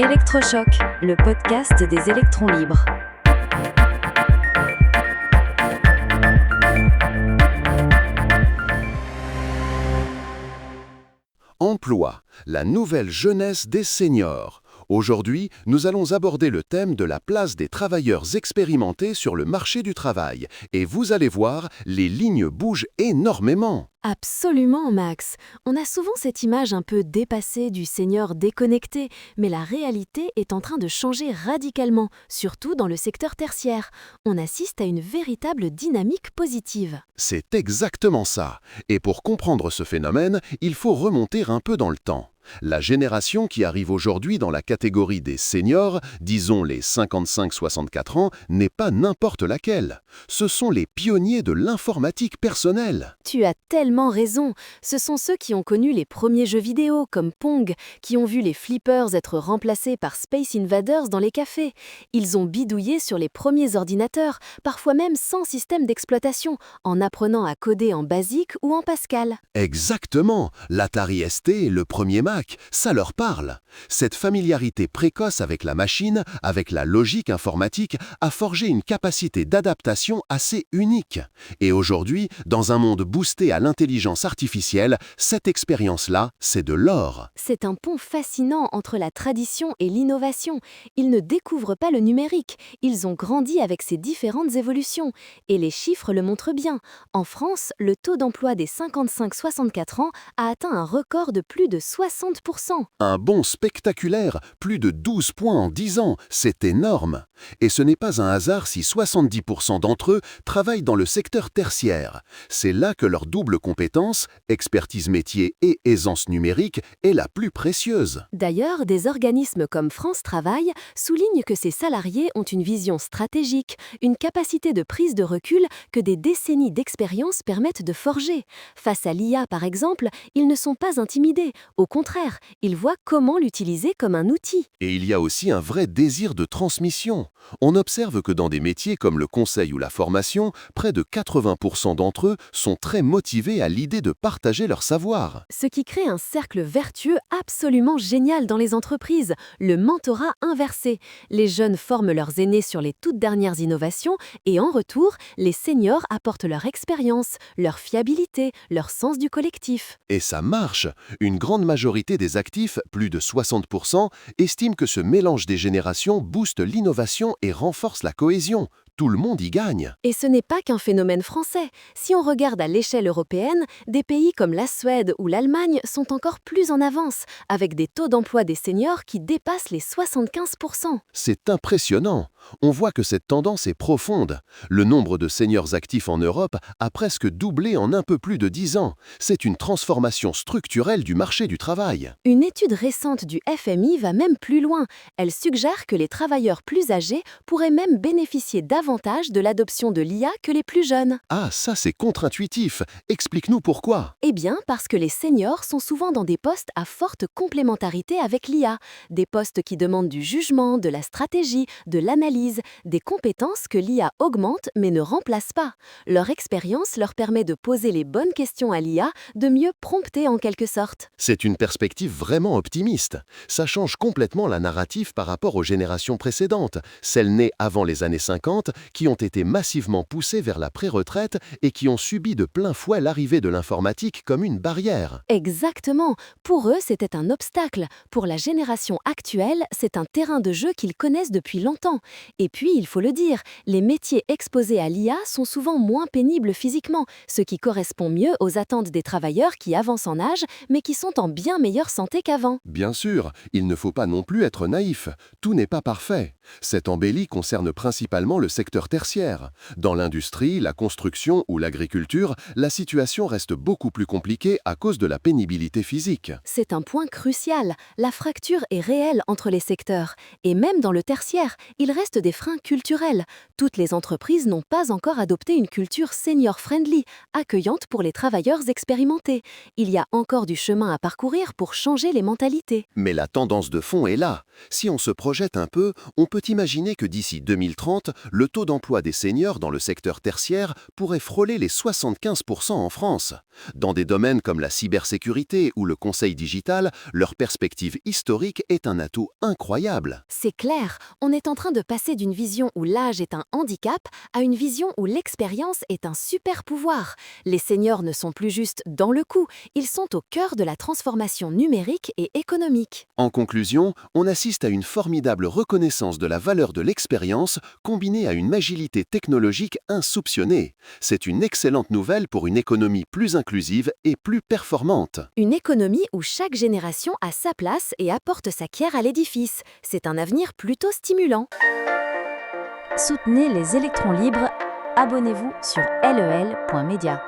Électrochoc, le podcast des électrons libres. Emploi, la nouvelle jeunesse des seniors. Aujourd'hui, nous allons aborder le thème de la place des travailleurs expérimentés sur le marché du travail. Et vous allez voir, les lignes bougent énormément. Absolument, Max. On a souvent cette image un peu dépassée du senior déconnecté, mais la réalité est en train de changer radicalement, surtout dans le secteur tertiaire. On assiste à une véritable dynamique positive. C'est exactement ça. Et pour comprendre ce phénomène, il faut remonter un peu dans le temps. La génération qui arrive aujourd'hui dans la catégorie des seniors, disons les 55-64 ans, n'est pas n'importe laquelle. Ce sont les pionniers de l'informatique personnelle. Tu as tellement raison. Ce sont ceux qui ont connu les premiers jeux vidéo comme Pong, qui ont vu les flippers être remplacés par Space Invaders dans les cafés. Ils ont bidouillé sur les premiers ordinateurs, parfois même sans système d'exploitation, en apprenant à coder en BASIC ou en Pascal. Exactement. L'Atari ST, le premier Mac, ça leur parle. Cette familiarité précoce avec la machine, avec la logique informatique, a forgé une capacité d'adaptation assez unique. Et aujourd'hui, dans un monde boosté à l'intelligence artificielle, cette expérience-là, c'est de l'or. C'est un pont fascinant entre la tradition et l'innovation. Ils ne découvrent pas le numérique, ils ont grandi avec ces différentes évolutions. Et les chiffres le montrent bien. En France, le taux d'emploi des 55-64 ans a atteint un record de plus de 60%. Un bond spectaculaire, plus de 12 points en 10 ans, c'est énorme. Et ce n'est pas un hasard si 70% d'entre eux travaillent dans le secteur tertiaire. C'est là que leur double compétence, expertise métier et aisance numérique, est la plus précieuse. D'ailleurs, des organismes comme France Travail soulignent que ces salariés ont une vision stratégique, une capacité de prise de recul que des décennies d'expérience permettent de forger. Face à l'IA, par exemple, ils ne sont pas intimidés. Au contraire, ils voient comment l'utiliser comme un outil. Et il y a aussi un vrai désir de transmission. On observe que dans des métiers comme le conseil ou la formation, près de 80% d'entre eux sont très motivés à l'idée de partager leur savoir. Ce qui crée un cercle vertueux absolument génial dans les entreprises, le mentorat inversé. Les jeunes forment leurs aînés sur les toutes dernières innovations et en retour, les seniors apportent leur expérience, leur fiabilité, leur sens du collectif. Et ça marche. Une grande majorité des actifs, plus de 60%, estiment que ce mélange des générations booste l'innovation et renforce la cohésion. Tout le monde y gagne. Et ce n'est pas qu'un phénomène français. Si on regarde à l'échelle européenne, des pays comme la Suède ou l'Allemagne sont encore plus en avance, avec des taux d'emploi des seniors qui dépassent les 75%. C'est impressionnant. On voit que cette tendance est profonde. Le nombre de seniors actifs en Europe a presque doublé en un peu plus de 10 ans. C'est une transformation structurelle du marché du travail. Une étude récente du FMI va même plus loin. Elle suggère que les travailleurs plus âgés pourraient même bénéficier davantage de l'adoption de l'IA que les plus jeunes. Ah, ça c'est contre-intuitif. Explique-nous pourquoi. Eh bien, parce que les seniors sont souvent dans des postes à forte complémentarité avec l'IA, des postes qui demandent du jugement, de la stratégie, de l'analyse, des compétences que l'IA augmente mais ne remplace pas. Leur expérience leur permet de poser les bonnes questions à l'IA, de mieux prompter en quelque sorte. C'est une perspective vraiment optimiste. Ça change complètement la narrative par rapport aux générations précédentes, celles nées avant les années 50, qui ont été massivement poussées vers la pré-retraite et qui ont subi de plein fouet l'arrivée de l'informatique comme une barrière. Exactement. Pour eux, c'était un obstacle. Pour la génération actuelle, c'est un terrain de jeu qu'ils connaissent depuis longtemps. Et puis, il faut le dire, les métiers exposés à l'IA sont souvent moins pénibles physiquement, ce qui correspond mieux aux attentes des travailleurs qui avancent en âge, mais qui sont en bien meilleure santé qu'avant. Bien sûr, il ne faut pas non plus être naïf. Tout n'est pas parfait. Cette embellie concerne principalement le secteur tertiaire. Dans l'industrie, la construction ou l'agriculture, la situation reste beaucoup plus compliquée à cause de la pénibilité physique. C'est un point crucial. La fracture est réelle entre les secteurs. Et même dans le tertiaire, il reste des freins culturels. Toutes les entreprises n'ont pas encore adopté une culture senior-friendly, accueillante pour les travailleurs expérimentés. Il y a encore du chemin à parcourir pour changer les mentalités. Mais la tendance de fond est là. Si on se projette un peu, on peut imaginer que d'ici 2030, le taux d'emploi des seniors dans le secteur tertiaire pourrait frôler les 75% en France. Dans des domaines comme la cybersécurité ou le conseil digital, leur perspective historique est un atout incroyable. C'est clair, on est en train de passer d'une vision où l'âge est un handicap à une vision où l'expérience est un super pouvoir. Les seniors ne sont plus juste dans le coup, ils sont au cœur de la transformation numérique et économique. En conclusion, on assiste à une formidable reconnaissance de la valeur de l'expérience combinée à une agilité technologique insoupçonnée. C'est une excellente nouvelle pour une économie plus inclusive et plus performante. Une économie où chaque génération a sa place et apporte sa pierre à l'édifice. C'est un avenir plutôt stimulant. Soutenez les électrons libres. Abonnez-vous sur lel.media.